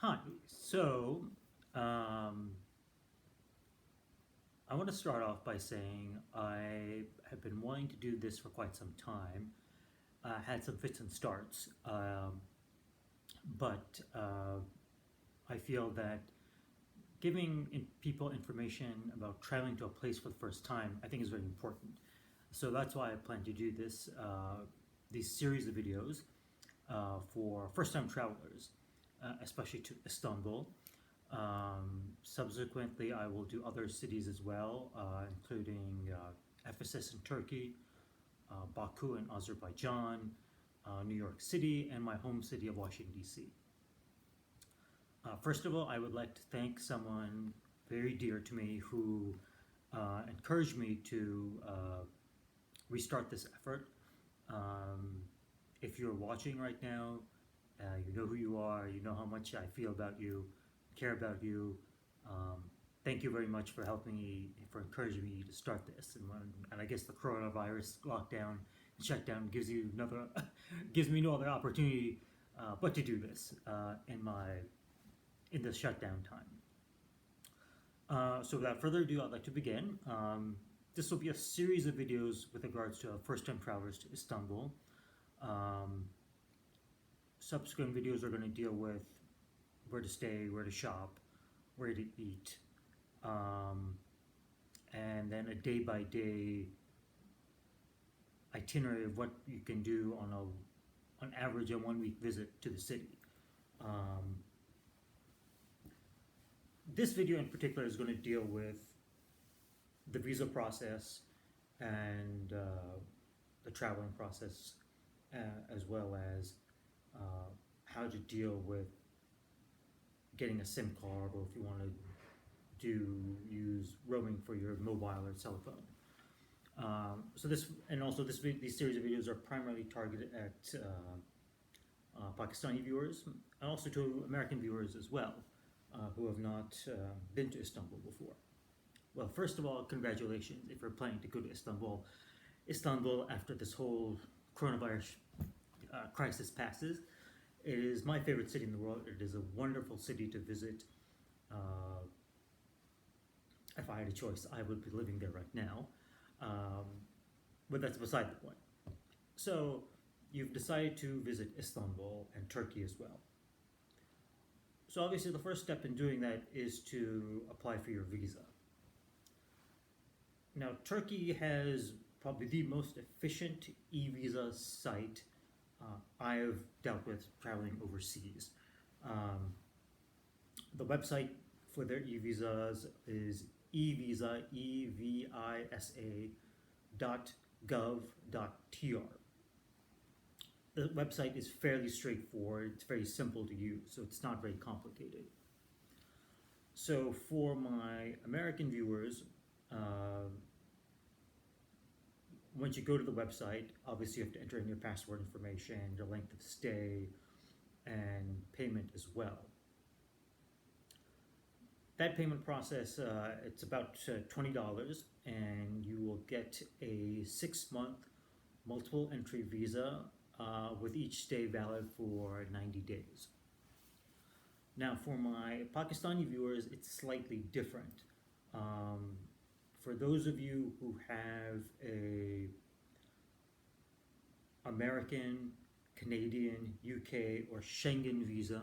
Hi. So, um, I want to start off by saying I have been wanting to do this for quite some time. Had some fits and starts, but I feel that people information about traveling to a place for the first time, I think is very important. So that's why I plan to do these series of videos for first-time travelers, especially to Istanbul. Subsequently, I will do other cities as well, including Ephesus in Turkey, Baku in Azerbaijan, New York City, and my home city of Washington, D.C. First of all, I would like to thank someone very dear to me who encouraged me to restart this effort. Um, if you're watching right now, you know who you are, you know how much I feel about you, care about you. Um, Thank you very much for helping me, for encouraging me to start this. And I guess the coronavirus lockdown and shutdown gives me no other opportunity but to do this in this shutdown time. So without further ado, I'd like to begin. This will be a series of videos with regards to first-time travelers to Istanbul. Um, Subsequent videos are going to deal with where to stay, where to shop, where to eat, and then a day-by-day itinerary of what you can do on average a 1 week visit to the city. This video in particular is going to deal with the visa process and the traveling process, as well as how to deal with getting a SIM card, or if you want to use roaming for your mobile or cell phone. These series of videos are primarily targeted at Pakistani viewers and also to American viewers as well, who have not been to Istanbul before. Well, first of all, congratulations if you're planning to go to Istanbul. Istanbul, after this whole coronavirus crisis passes, it is my favorite city in the world. It is a wonderful city to visit. If I had a choice, I would be living there right now. But that's beside the point. So, you've decided to visit Istanbul and Turkey as well. So obviously the first step in doing that is to apply for your visa. Now, Turkey has probably the most efficient e-visa site I've dealt with traveling overseas. The website for their e-visas is evisa, evisa.gov.tr. The website is fairly straightforward, it's very simple to use, so it's not very complicated. So for my American viewers, once you go to the website, obviously you have to enter in your passport information, your length of stay, and payment as well. That payment process, it's about $20, and you will get a 6-month multiple entry visa with each stay valid for 90 days. Now, for my Pakistani viewers, it's slightly different. For those of you who have a American, Canadian, UK, or Schengen visa,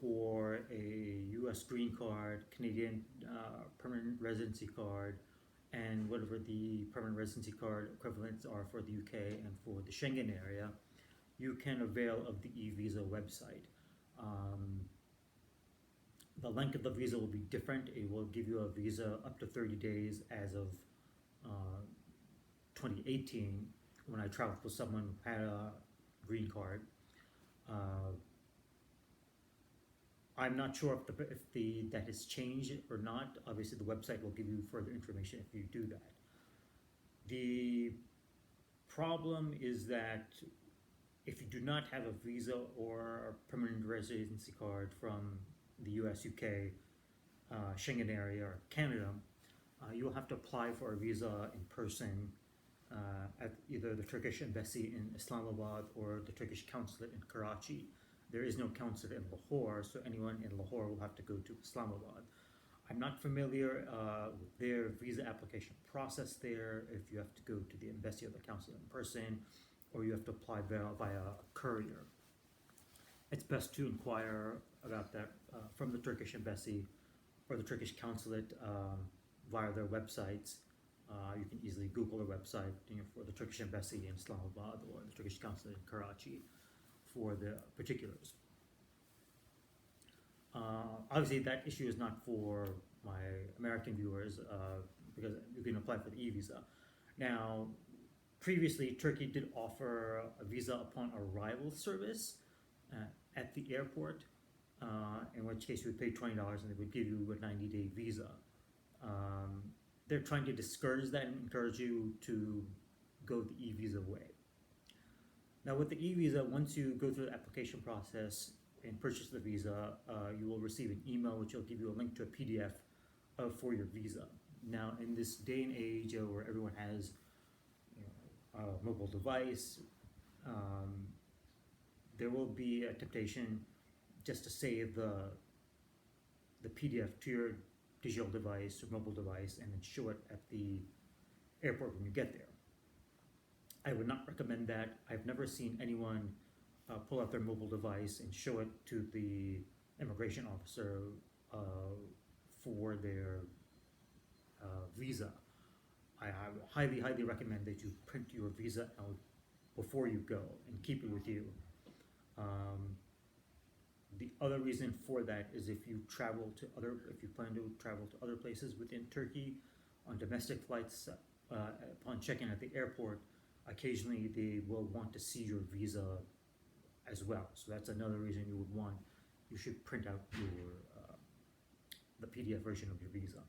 or a US green card, Canadian permanent residency card, and whatever the permanent residency card equivalents are for the UK and for the Schengen area, you can avail of the e-visa website. The length of the visa will be different. It will give you a visa up to 30 days as of 2018, when I traveled with someone who had a green card. I'm not sure if that has changed or not. Obviously, the website will give you further information if you do that. The problem is that if you do not have a visa or a permanent residency card from the US, UK, Schengen area, or Canada, you will have to apply for a visa in person at either the Turkish embassy in Islamabad or the Turkish consulate in Karachi, There is no consulate in Lahore, so anyone in Lahore will have to go to Islamabad. I'm not familiar with their visa application process there, if you have to go to the embassy or the consulate in person, or you have to apply via a courier. It's best to inquire about that from the Turkish embassy or the Turkish consulate via their websites. You can easily Google the website, for the Turkish embassy in Islamabad or the Turkish consulate in Karachi for the particulars. Obviously, that issue is not for my American viewers because you can apply for the e-visa. Now, previously, Turkey did offer a visa upon arrival service at the airport, in which case you would pay $20 and they would give you a 90-day visa. They're trying to discourage that and encourage you to go the e-visa way. Now with the e-visa, once you go through the application process and purchase the visa, you will receive an email which will give you a link to a PDF for your visa. Now in this day and age where everyone has a mobile device, there will be a temptation just to save the PDF to your digital device or mobile device and then show it at the airport when you get there. I would not recommend that. I've never seen anyone pull out their mobile device and show it to the immigration officer for their visa. I highly, highly recommend that you print your visa out before you go and keep it with you. The other reason for that is if you plan to travel to other places within Turkey on domestic flights, upon checking at the airport, occasionally they will want to see your visa as well. So that's another reason you should print out the PDF version of your visa.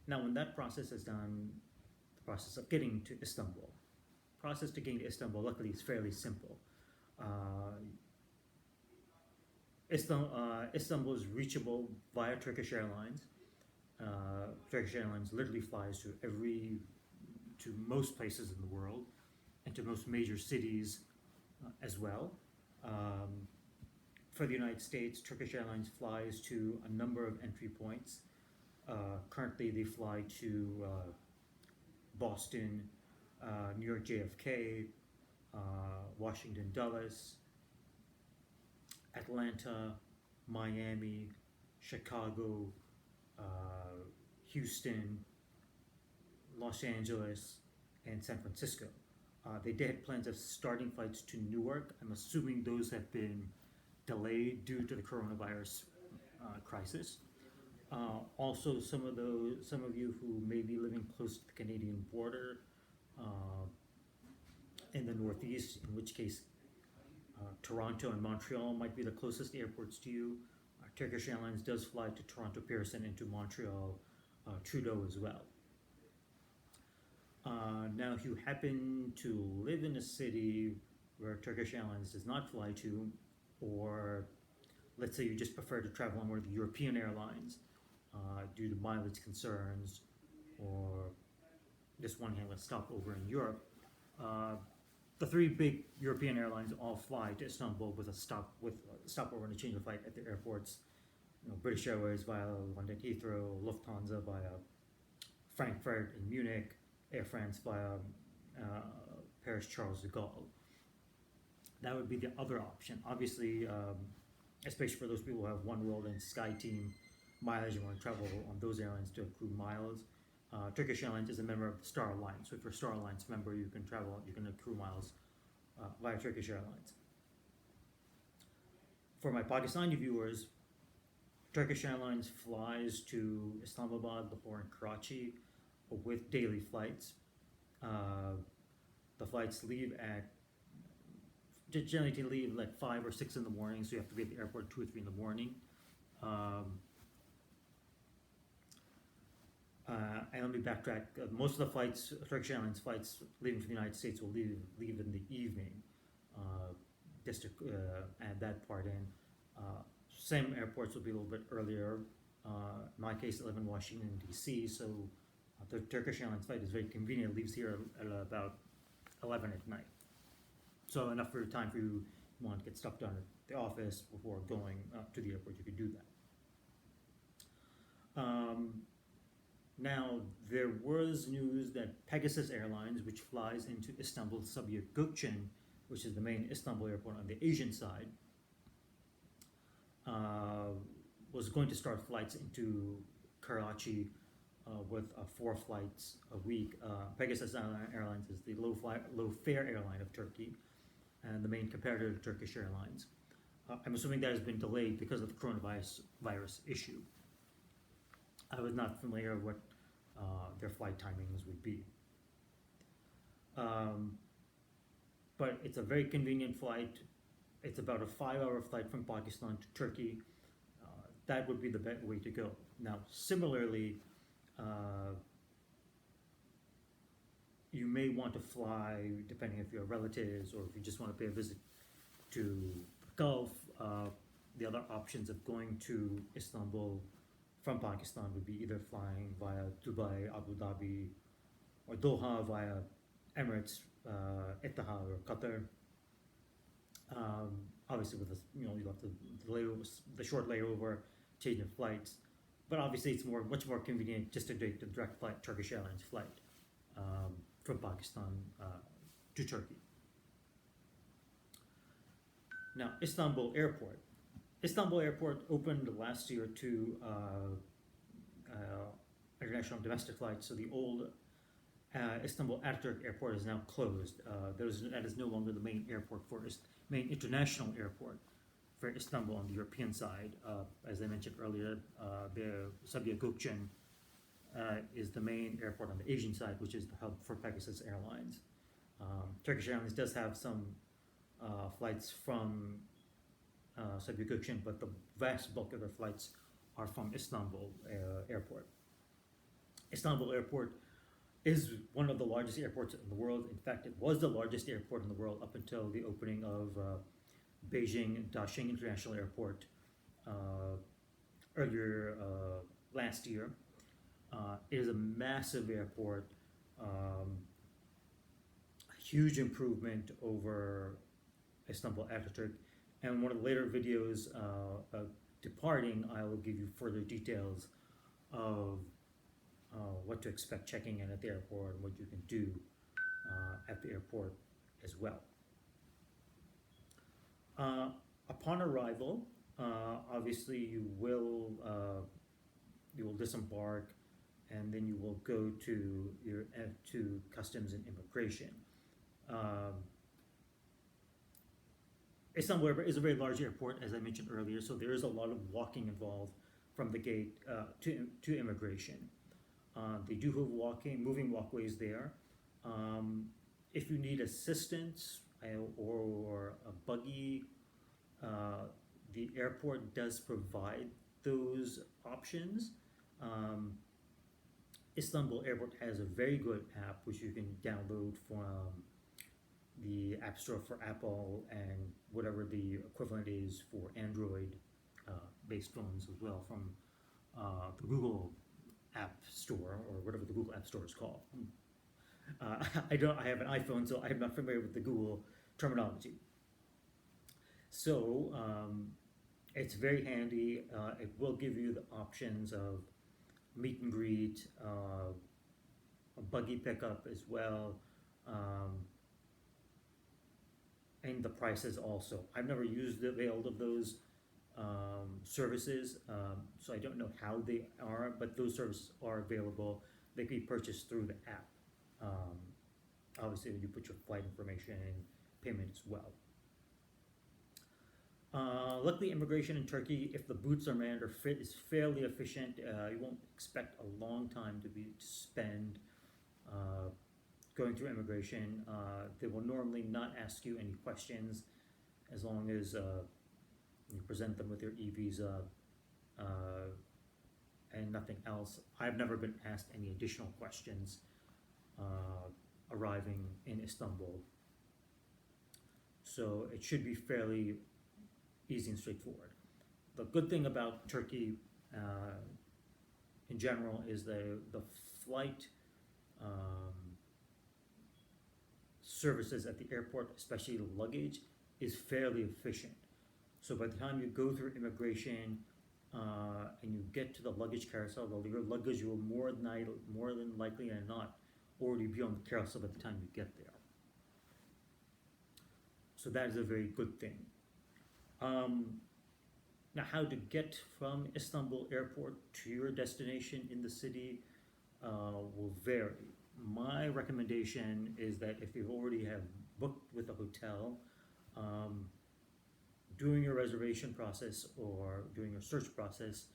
Now when that process is done, the process of getting to Istanbul. Process to getting to Istanbul, luckily, is fairly simple. Istanbul is reachable via Turkish Airlines. Turkish Airlines literally flies to most places in the world and to most major cities as well. For the United States, Turkish Airlines flies to a number of entry points. Currently, they fly to Boston, New York JFK, Washington Dulles, Atlanta, Miami, Chicago, Houston, Los Angeles, and San Francisco. They did have plans of starting flights to Newark. I'm assuming those have been delayed due to the coronavirus crisis. Also, some of you who may be living close to the Canadian border in the Northeast, in which case Toronto and Montreal might be the closest airports to you. Turkish Airlines does fly to Toronto Pearson and to Montreal Trudeau as well. Now, if you happen to live in a city where Turkish Airlines does not fly to, or let's say you just prefer to travel on one of the European airlines due to mileage concerns, or just want to have a stopover in Europe, the three big European airlines all fly to Istanbul with a stopover and a change of flight at the airports. British Airways via London Heathrow, Lufthansa via Frankfurt and Munich, Air France via Paris Charles de Gaulle. That would be the other option. Obviously, especially for those people who have One World and SkyTeam mileage and want to travel on those airlines to accrue miles. Turkish Airlines is a member of the Star Alliance, so if you're a Star Alliance member, you can accrue miles via Turkish Airlines. For my Pakistani viewers, Turkish Airlines flies to Islamabad, Lahore, and Karachi with daily flights. The flights generally leave like 5 or 6 in the morning, so you have to be at the airport 2 or 3 in the morning. And let me backtrack. Most of the flights, Turkish Airlines flights leaving from the United States will leave in the evening. Just to add that part in. Some airports will be a little bit earlier. In my case, I live in Washington, D.C., so the Turkish Airlines flight is very convenient. It leaves here at about 11 at night. So enough for time for you want to get stuff done at the office before going to the airport, you could do that. Now, there was news that Pegasus Airlines, which flies into Istanbul Sabiha Gökçen, which is the main Istanbul airport on the Asian side, was going to start flights into Karachi with 4 flights a week. Pegasus Airlines is the low fare airline of Turkey and the main competitor to Turkish Airlines. I'm assuming that has been delayed because of the coronavirus issue. I was not familiar with what their flight timings would be. But it's a very convenient flight. It's about a 5-hour flight from Pakistan to Turkey. That would be the best way to go. Now, similarly, you may want to fly, depending if you're relatives or if you just want to pay a visit to the Gulf. The other options of going to Istanbul from Pakistan would be either flying via Dubai, Abu Dhabi, or Doha via Emirates, Etihad, or Qatar. Obviously, with you have the short layover, change of flights, but obviously it's much more convenient just to take the direct flight, Turkish Airlines flight from Pakistan to Turkey. Now, Istanbul Airport. Istanbul Airport opened last year to international domestic flights, so the old Istanbul Atatürk Airport is now closed. That is no longer the main airport main international airport for Istanbul on the European side. As I mentioned earlier, the Sabiha Gökçen is the main airport on the Asian side, which is the hub for Pegasus Airlines. Turkish Airlines does have some flights from Sabiha Gökçen, but the vast bulk of their flights are from Istanbul Airport. Istanbul Airport is one of the largest airports in the world. In fact, it was the largest airport in the world up until the opening of Beijing Daxing International Airport earlier last year. It is a massive airport, a huge improvement over Istanbul Atatürk. And one of the later videos departing, I will give you further details of what to expect checking in at the airport and what you can do at the airport as well. Upon arrival, obviously you will disembark, and then you will go to to customs and immigration. Istanbul Airport is a very large airport, as I mentioned earlier, so there is a lot of walking involved from the gate to immigration. They do have moving walkways there. If you need assistance or a buggy, the airport does provide those options. Istanbul Airport has a very good app which you can download from the App Store for Apple and whatever the equivalent is for Android based phones as well, from the Google App Store, or whatever the Google App Store is called. I have an iPhone, so I'm not familiar with the Google terminology. So it's very handy. It will give you the options of meet and greet, a buggy pickup as well, and the prices also. I've never availed of those services, so I don't know how they are, but those services are available. They can be purchased through the app. Obviously, you put your flight information and payment as well. Luckily, immigration in Turkey, if the boots are manned, is fairly efficient. You won't expect a long time to spend going through immigration. They will normally not ask you any questions as long as you present them with your e-visa and nothing else. I've never been asked any additional questions arriving in Istanbul. So it should be fairly easy and straightforward. The good thing about Turkey in general is the flight services at the airport, especially luggage, is fairly efficient. So by the time you go through immigration and you get to the luggage carousel, your luggage will more than likely than not already be on the carousel by the time you get there. So that is a very good thing. Now, how to get from Istanbul Airport to your destination in the city will vary. My recommendation is that if you already have booked with a hotel, doing your reservation process or doing your search process,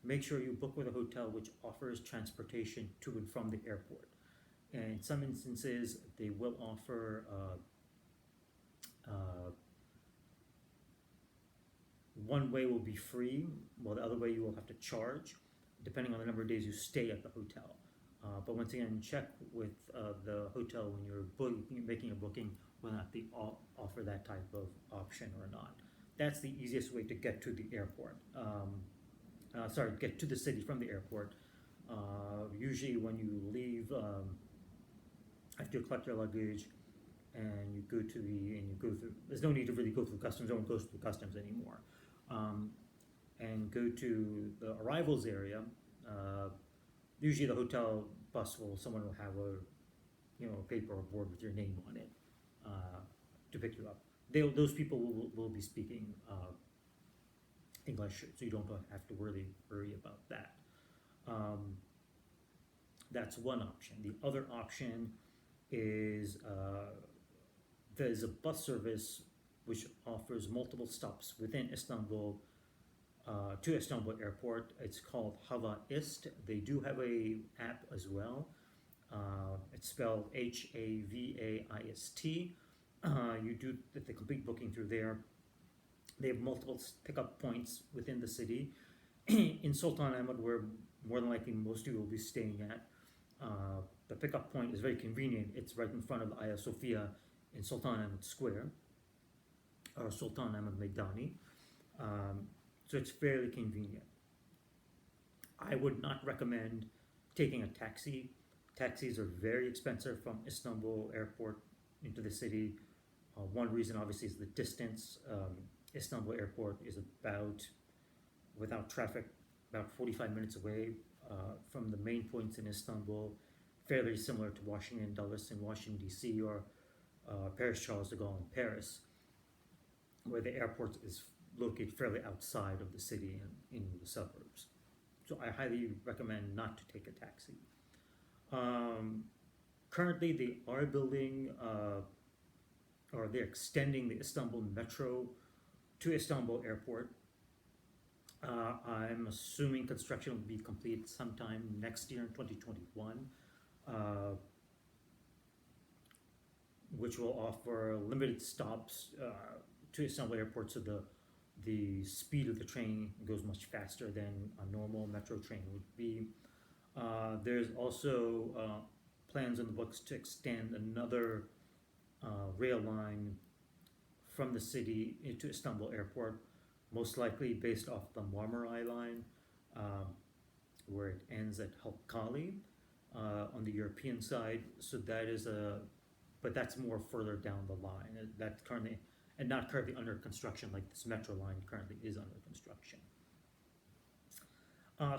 make sure you book with a hotel which offers transportation to and from the airport. And in some instances, they will offer one way will be free, while the other way you will have to charge, depending on the number of days you stay at the hotel. But once again, check with the hotel when you're making a booking whether or not they offer that type of option or not. That's the easiest way to get to the airport. Get to the city from the airport. Usually when you leave, after you collect your luggage and you go through, there's no need to really go through customs, no one goes through customs anymore. And go to the arrivals area. Usually the hotel bus someone will have a paper or board with your name on it to pick you up. Those people will be speaking English, so you don't have to really worry about that. That's one option. The other option is there's a bus service which offers multiple stops within Istanbul to Istanbul Airport. It's called Hava Ist. They do have a app as well. It's spelled Havaist. You do the complete booking through there. They have multiple pickup points within the city. In Sultan Ahmed, where more than likely most of you will be staying at, the pickup point is very convenient. It's right in front of the Hagia Sophia in Sultan Ahmed Square, or Sultan Ahmed Meidani. So it's fairly convenient. I would not recommend taking a taxi. Taxis are very expensive from Istanbul Airport into the city. One reason obviously is the distance. Istanbul Airport is without traffic, about 45 minutes away from the main points in Istanbul, fairly similar to Washington Dulles in Washington DC, or Paris Charles de Gaulle in Paris, where the airport is located fairly outside of the city and in the suburbs. So I highly recommend not to take a taxi. Currently, they are building, or they're extending the Istanbul Metro to Istanbul Airport. I'm assuming construction will be complete sometime next year in 2021, which will offer limited stops to Istanbul Airport, so the speed of the train goes much faster than a normal metro train would be. There's also plans in the books to extend another rail line from the city into Istanbul Airport, most likely based off the Marmaray line, where it ends at Halkali on the European side. So that is but that's more further down the line. That's currently, and not currently under construction like this metro line currently is under construction.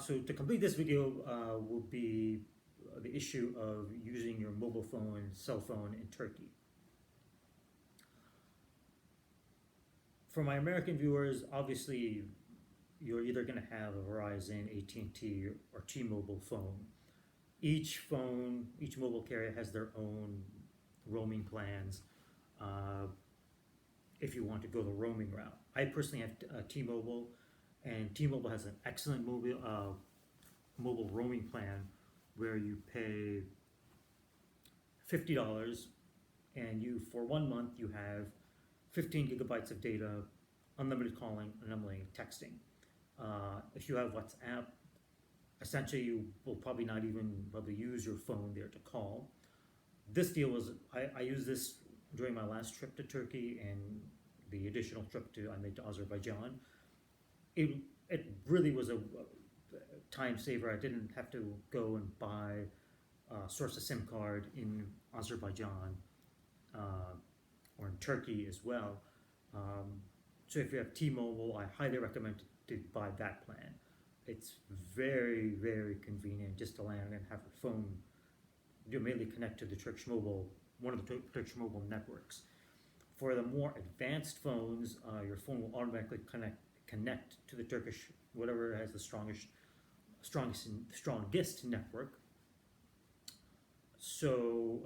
So to complete this video will be the issue of using your mobile phone and cell phone in Turkey. For my American viewers, obviously you're either going to have a Verizon, AT&T, or T-Mobile phone. Each mobile carrier has their own roaming plans if you want to go the roaming route. I personally have T-Mobile, and T-Mobile has an excellent mobile roaming plan where you pay $50 and for 1 month you have 15 gigabytes of data, unlimited calling, unlimited texting. If you have WhatsApp, essentially you will probably not even use your phone there to call. This deal was, I used this during my last trip to Turkey and the additional trip I made to Azerbaijan. It really was a time saver. I didn't have to go and source a SIM card in Azerbaijan or in Turkey as well. So if you have T-Mobile, I highly recommend to buy that plan. It's very, very convenient just to land and have a phone. You immediately connect to the Turkish Mobile, one of the Turkish Mobile networks. For the more advanced phones, your phone will automatically connect to the Turkish, whatever has the strongest network. So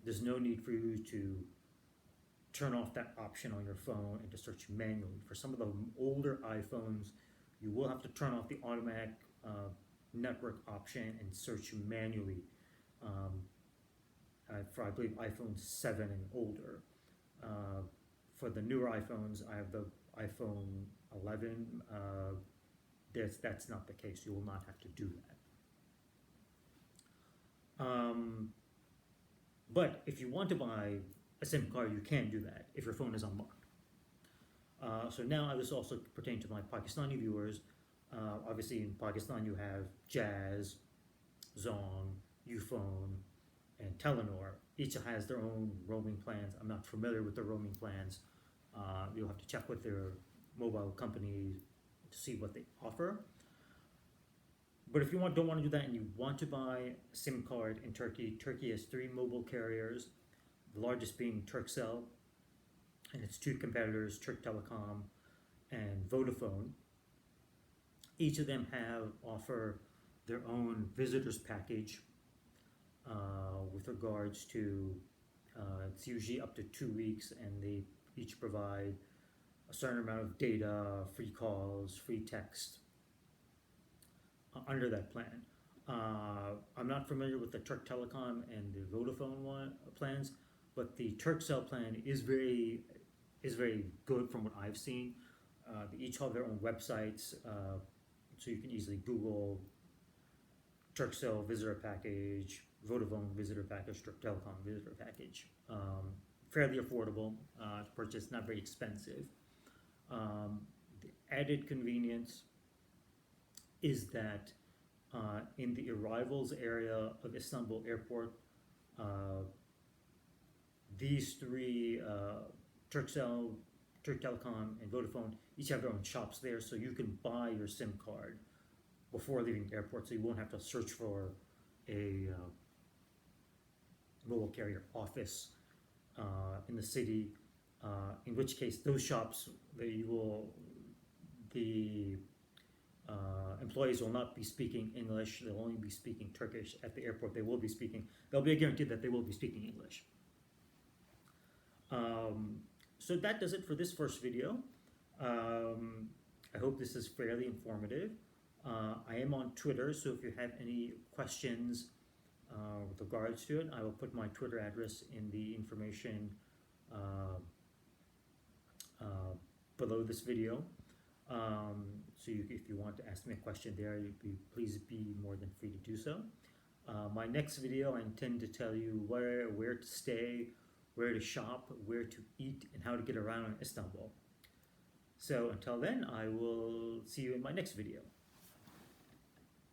there's no need for you to turn off that option on your phone and to search manually. For some of the older iPhones, you will have to turn off the automatic network option and search manually for, I believe, iPhone 7 and older. For the newer iPhones, I have the iPhone 11. That's not the case. You will not have to do that. But if you want to buy a SIM card, you can do that if your phone is unlocked. So now this also pertains to my Pakistani viewers. Obviously in Pakistan you have Jazz, Zong, Ufone, and Telenor. Each has their own roaming plans. I'm not familiar with the roaming plans. You'll have to check with their mobile company to see what they offer. But if you don't want to do that and you want to buy a SIM card in Turkey, Turkey has 3 mobile carriers, the largest being Turkcell, and its 2 competitors, Türk Telekom and Vodafone. Each of them offer their own visitors package with regards to, it's usually up to 2 weeks, and they each provide a certain amount of data, free calls, free text under that plan. I'm not familiar with the Türk Telekom and the Vodafone plans, but the Turkcell plan is very good from what I've seen. They each have their own websites, so you can easily Google Turkcell visitor package, Vodafone visitor package, Türk Telekom visitor package. Fairly affordable to purchase, not very expensive. The added convenience is that in the arrivals area of Istanbul Airport, these 3, Turkcell, Türk Telekom, and Vodafone, each have their own shops there, so you can buy your SIM card before leaving the airport, so you won't have to search for a mobile carrier office in the city, in which case those shops, the employees will not be speaking English. They'll only be speaking Turkish. At the airport there'll be a guarantee that they will be speaking English. So that does it for this first video. I hope this is fairly informative. I am on Twitter, so if you have any questions with regards to it, I will put my Twitter address in the information below this video. So if you want to ask me a question there, please be more than free to do so. My next video, I intend to tell you where to stay, where to shop, where to eat, and how to get around in Istanbul. So until then, I will see you in my next video.